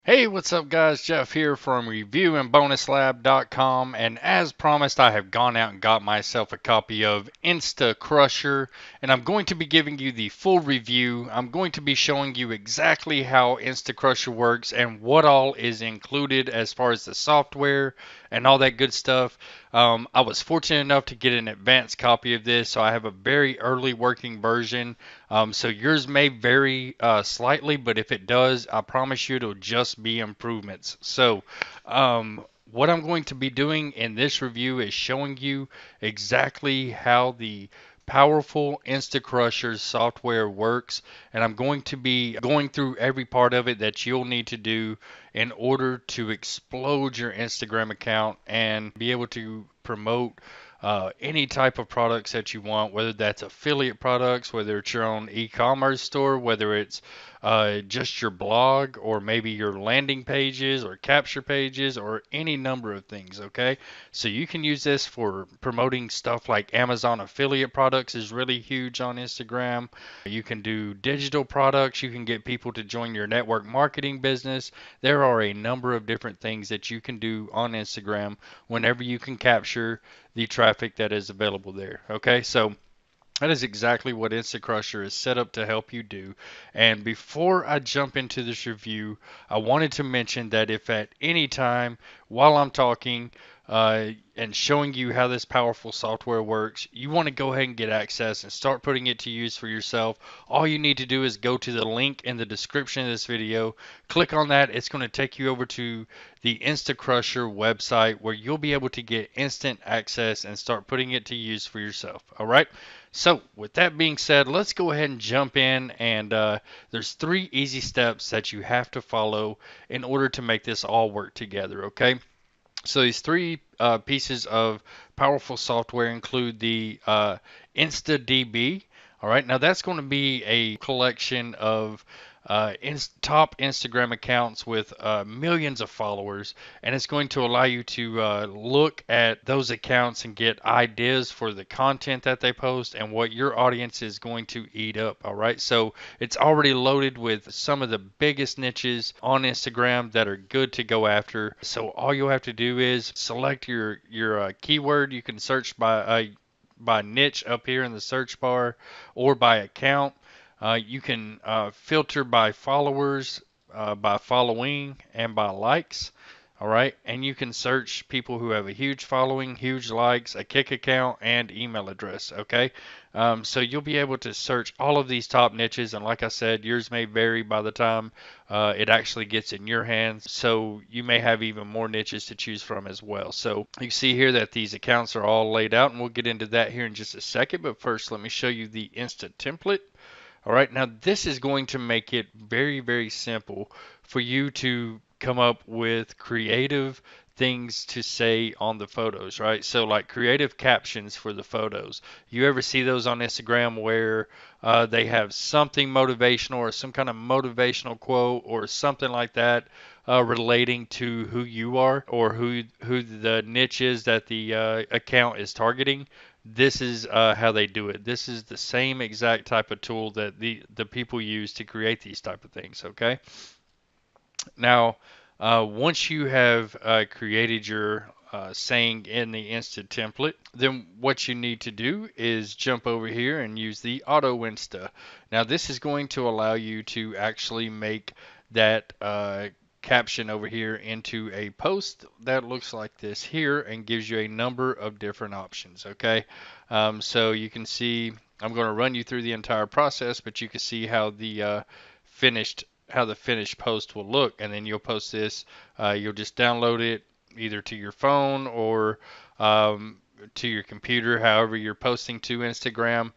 Hey, what's up, guys? Jeff here from reviewandbonuslab.com, and as promised, I have gone out and got myself a copy of Insta Crusher, and I'm going to be giving you the full review. I'm going to be showing you exactly how Insta Crusher works and what all is included as far as the software and all that good stuff. I was fortunate enough to get an advanced copy of this, so I have a very early working version. So yours may vary slightly, but if it does, I promise you it'll just be improvements. So, what I'm going to be doing in this review is showing you exactly how the powerful Instacrusher software works, and I'm going to be going through every part of it that you'll need to do in order to explode your Instagram account and be able to promote any type of products that you want, whether that's affiliate products, whether it's your own e-commerce store, whether it's just your blog, or maybe your landing pages or capture pages, or any number of things. Okay, so you can use this for promoting stuff like Amazon affiliate products is really huge on Instagram. You can do digital products. You can get people to join your network marketing business. There are a number of different things that you can do on Instagram whenever you can capture the traffic that is available there. Okay, so that is exactly what Instacrusher is set up to help you do. And before I jump into this review, I wanted to mention that if at any time while I'm talking and showing you how this powerful software works, you want to go ahead and get access and start putting it to use for yourself, all you need to do is go to the link in the description of this video, click on that. It's going to take you over to the Instacrusher website where you'll be able to get instant access and start putting it to use for yourself. All right. So, with that being said, let's go ahead and jump in. And there's three easy steps that you have to follow in order to make this all work together. Okay. So these three pieces of powerful software include the InstaDB. All right, now that's going to be a collection of top Instagram accounts with millions of followers, and it's going to allow you to look at those accounts and get ideas for the content that they post and what your audience is going to eat up. All right, so it's already loaded with some of the biggest niches on Instagram that are good to go after. So all you'll have to do is select your keyword. You can search by niche up here in the search bar or by account. You can filter by followers, by following, and by likes. All right, and you can search people who have a huge following, huge likes, a kick account, and email address. Okay, so you'll be able to search all of these top niches, and like I said, yours may vary by the time it actually gets in your hands. So you may have even more niches to choose from as well. So you see here that these accounts are all laid out, and we'll get into that here in just a second. But first, let me show you the Insta template. All right, now this is going to make it very, very simple for you to come up with creative things to say on the photos, right? So like creative captions for the photos. You ever see those on Instagram where they have something motivational or some kind of motivational quote or something like that relating to who you are or who the niche is that the account is targeting. This is how they do it. This is the same exact type of tool that the people use to create these type of things. Okay. Now, once you have created your saying in the instant template, then what you need to do is jump over here and use the Auto Insta. Now, this is going to allow you to actually make that caption over here into a post that looks like this here and gives you a number of different options. Okay, so you can see I'm going to run you through the entire process, but you can see how finished the finished post will look, and then you'll post this. You'll just download it either to your phone or to your computer, however you're posting to Instagram.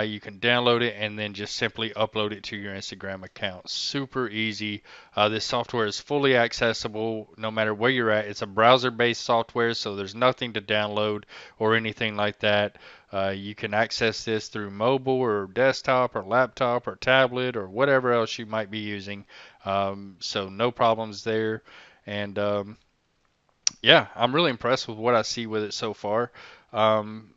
You can download it and then just simply upload it to your Instagram account. Super easy. This software is fully accessible no matter where you're at. It's a browser-based software, so there's nothing to download or anything like that. You can access this through mobile or desktop or laptop or tablet or whatever else you might be using. So no problems there. And yeah, I'm really impressed with what I see with it so far. Um,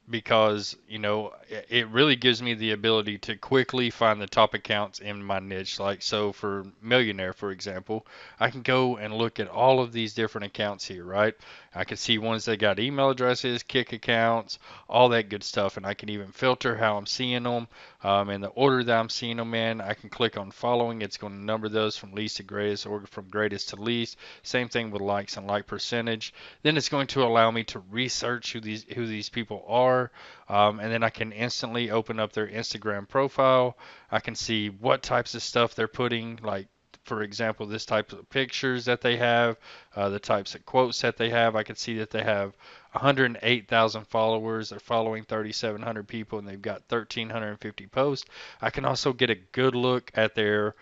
because it really gives me the ability to quickly find the top accounts in my niche. Like, so for millionaire, for example, I can go and look at all of these different accounts here, right? I can see ones that got email addresses, kick accounts, all that good stuff, and I can even filter how I'm seeing them, and the order that I'm seeing them in. I can click on following. It's going to number those from least to greatest or from greatest to least. Same thing with likes and like percentage. Then it's going to allow me to research who these people are, and then I can instantly open up their Instagram profile. I can see what types of stuff they're putting, like for example, this type of pictures that they have, the types of quotes that they have. I can see that they have 108,000 followers. They're following 3,700 people, and they've got 1,350 posts. I can also get a good look at their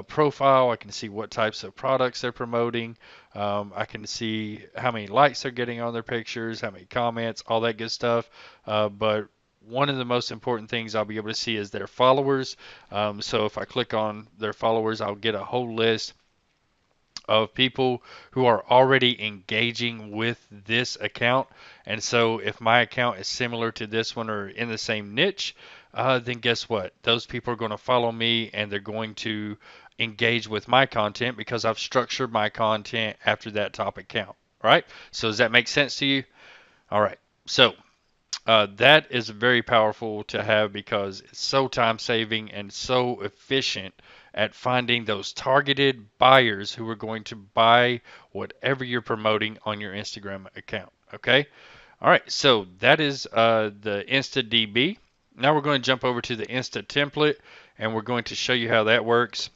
profile. I can see what types of products they're promoting. I can see how many likes they're getting on their pictures, how many comments, all that good stuff. But one of the most important things I'll be able to see is their followers. So if I click on their followers, I'll get a whole list of people who are already engaging with this account. And so if my account is similar to this one or in the same niche, then guess what? Those people are going to follow me and they're going to engage with my content because I've structured my content after that top account, right? So does that make sense to you? All right. So that is very powerful to have because it's so time saving and so efficient at finding those targeted buyers who are going to buy whatever you're promoting on your Instagram account. Okay. All right. So that is the InstaDB. Now we're going to jump over to the Insta template and we're going to show you how that works.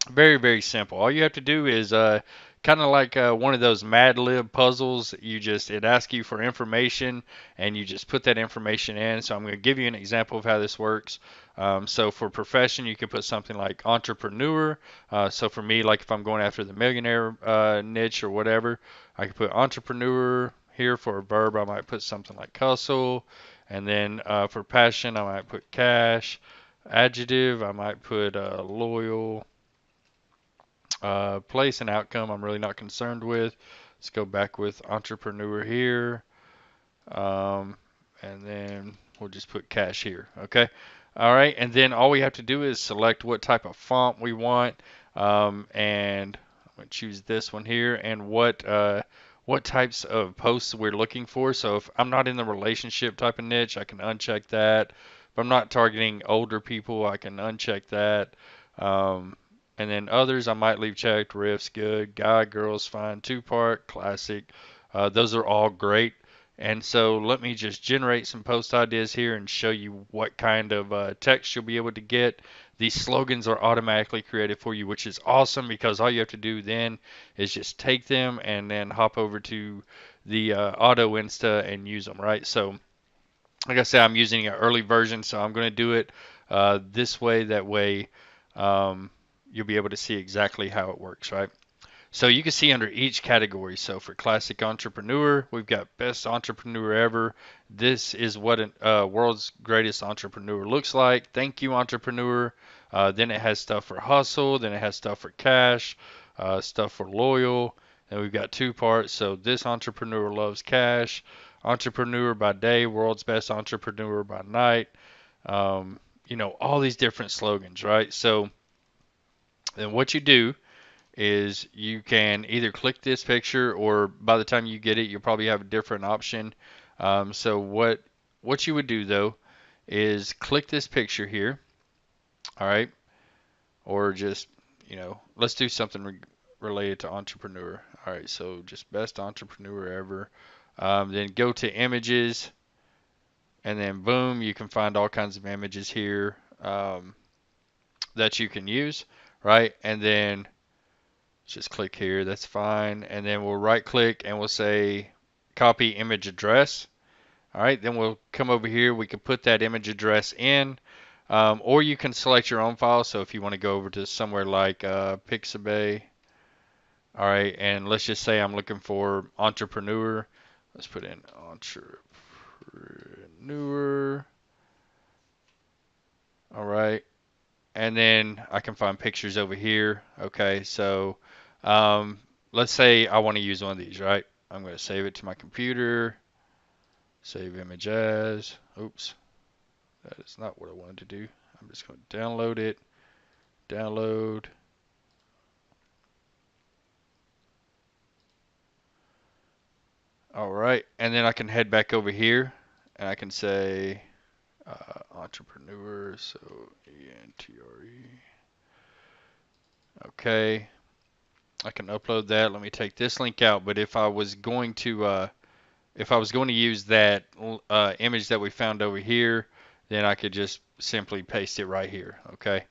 Very, very simple. All you have to do is kind of like one of those Mad Lib puzzles. It asks you for information, and you just put that information in. So I'm going to give you an example of how this works. So for profession, you can put something like entrepreneur. So for me, like if I'm going after the millionaire niche or whatever, I can put entrepreneur. Here for a verb, I might put something like hustle. And then for passion, I might put cash. Adjective, I might put loyal. Place and outcome, I'm really not concerned with. Let's go back with entrepreneur here. Um, and then we'll just put cash here. Okay. All right. And then all we have to do is select what type of font we want. And I'm going to choose this one here and what types of posts we're looking for. So if I'm not in the relationship type of niche, I can uncheck that. If I'm not targeting older people, I can uncheck that. Um, and then others I might leave checked. Riffs, good. Guy, girls, fine. Two-part, classic. Those are all great. And so let me just generate some post ideas here and show you what kind of text you'll be able to get. These slogans are automatically created for you, which is awesome because all you have to do then is just take them and then hop over to the Auto Insta and use them, right? So like I said, I'm using an early version, so I'm going to do it this way. That way you'll be able to see exactly how it works, right? So you can see under each category. So for classic entrepreneur, we've got best entrepreneur ever. This is what a world's greatest entrepreneur looks like. Thank you, entrepreneur. Then it has stuff for hustle. Then it has stuff for cash, stuff for loyal. And we've got two parts. So this entrepreneur loves cash. Entrepreneur by day, world's best entrepreneur by night. All these different slogans, right? So then what you do is you can either click this picture or by the time you get it, you'll probably have a different option. So what you would do though is click this picture here, all right, or just let's do something related to entrepreneur. All right, so just best entrepreneur ever. Then go to images, and then boom, you can find all kinds of images here that you can use, right? And then just click here, that's fine. And then we'll right click and we'll say copy image address. All right, then we'll come over here. We can put that image address in, or you can select your own file. So if you want to go over to somewhere like Pixabay, all right, and let's just say I'm looking for entrepreneur. Let's put in entrepreneur. All right, and then I can find pictures over here. Okay, so let's say I want to use one of these, right? I'm going to save it to my computer. Save image as. Oops, that is not what I wanted to do. I'm just going to download it. Download. All right, and then I can head back over here and I can say entrepreneur. So ENTRE. Okay, I can upload that. Let me take this link out. But if I was going to use that image that we found over here, then I could just simply paste it right here. Okay.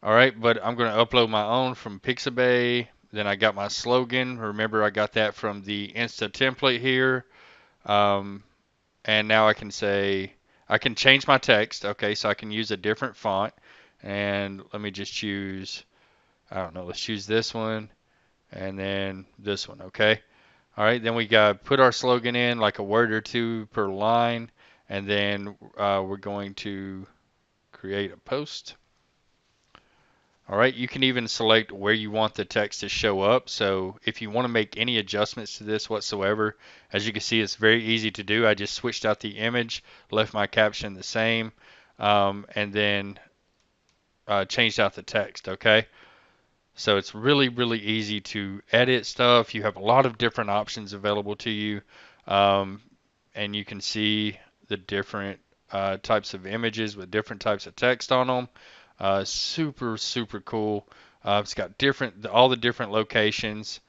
All right, but I'm going to upload my own from Pixabay. Then I got my slogan. Remember, I got that from the Insta template here. Um, and now I can say, I can change my text. Okay, so I can use a different font. And let me just choose, I don't know, let's choose this one and then this one. Okay. All right, then we got put our slogan in like a word or two per line. And then we're going to create a post. All right, you can even select where you want the text to show up. So if you want to make any adjustments to this whatsoever, as you can see, it's very easy to do. I just switched out the image, left my caption the same, and then changed out the text, okay? So it's really, really easy to edit stuff. You have a lot of different options available to you, um, and you can see the different types of images with different types of text on them. Super, super cool. It's got all the different locations.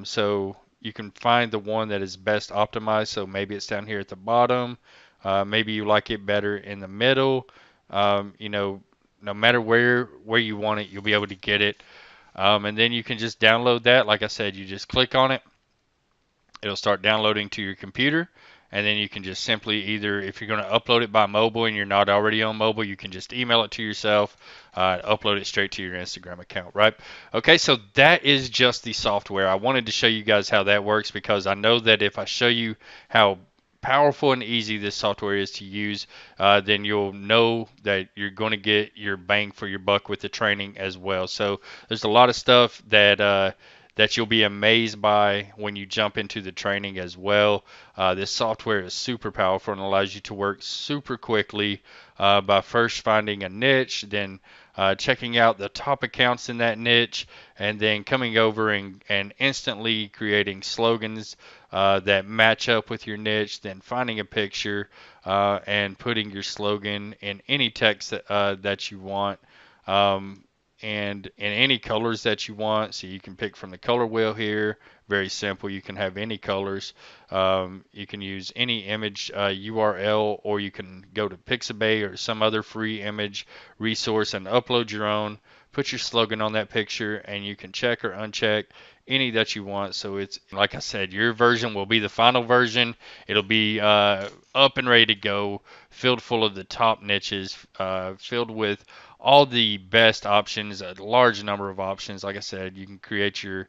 So you can find the one that is best optimized. So maybe it's down here at the bottom. Maybe you like it better in the middle. You know, no matter where you want it, you'll be able to get it. And then you can just download that. Like I said, you just click on it. It'll start downloading to your computer, and then you can just simply either, if you're going to upload it by mobile and you're not already on mobile, you can just email it to yourself, upload it straight to your Instagram account, right? Okay, so that is just the software. I wanted to show you guys how that works because I know that if I show you how powerful and easy this software is to use, then you'll know that you're going to get your bang for your buck with the training as well. So there's a lot of stuff that you'll be amazed by when you jump into the training as well. This software is super powerful and allows you to work super quickly by first finding a niche, then checking out the top accounts in that niche, and then coming over and instantly creating slogans that match up with your niche, then finding a picture and putting your slogan in any text that you want. And in any colors that you want. So you can pick from the color wheel here. Very simple. You can have any colors. You can use any image URL, or you can go to Pixabay or some other free image resource and upload your own. Put your slogan on that picture, and you can check or uncheck any that you want. So it's like I said, your version will be the final version. It'll be up and ready to go, filled full of the top niches, filled with all the best options, a large number of options. Like I said, you can create your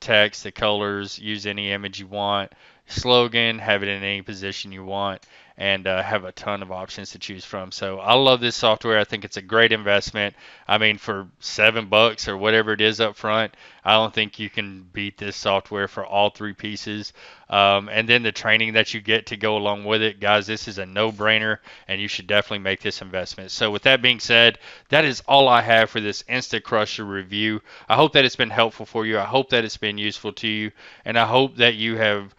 text, the colors, use any image you want, slogan, have it in any position you want, and have a ton of options to choose from. So I love this software. I think it's a great investment. I mean, for $7 or whatever it is up front, I don't think you can beat this software for all three pieces. And then the training that you get to go along with it, guys, this is a no-brainer, and you should definitely make this investment. So with that being said, that is all I have for this Insta Crusher review. I hope that it's been helpful for you. I hope that it's been useful to you, and I hope that you have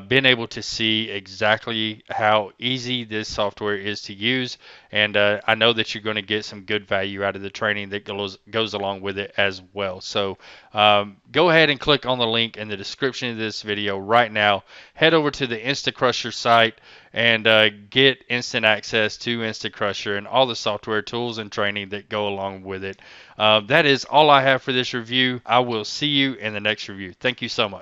been able to see exactly how easy this software is to use, and I know that you're going to get some good value out of the training that goes along with it as well. So go ahead and click on the link in the description of this video right now. Head over to the InstaCrusher site and get instant access to InstaCrusher and all the software tools and training that go along with it. That is all I have for this review. I will see you in the next review. Thank you so much.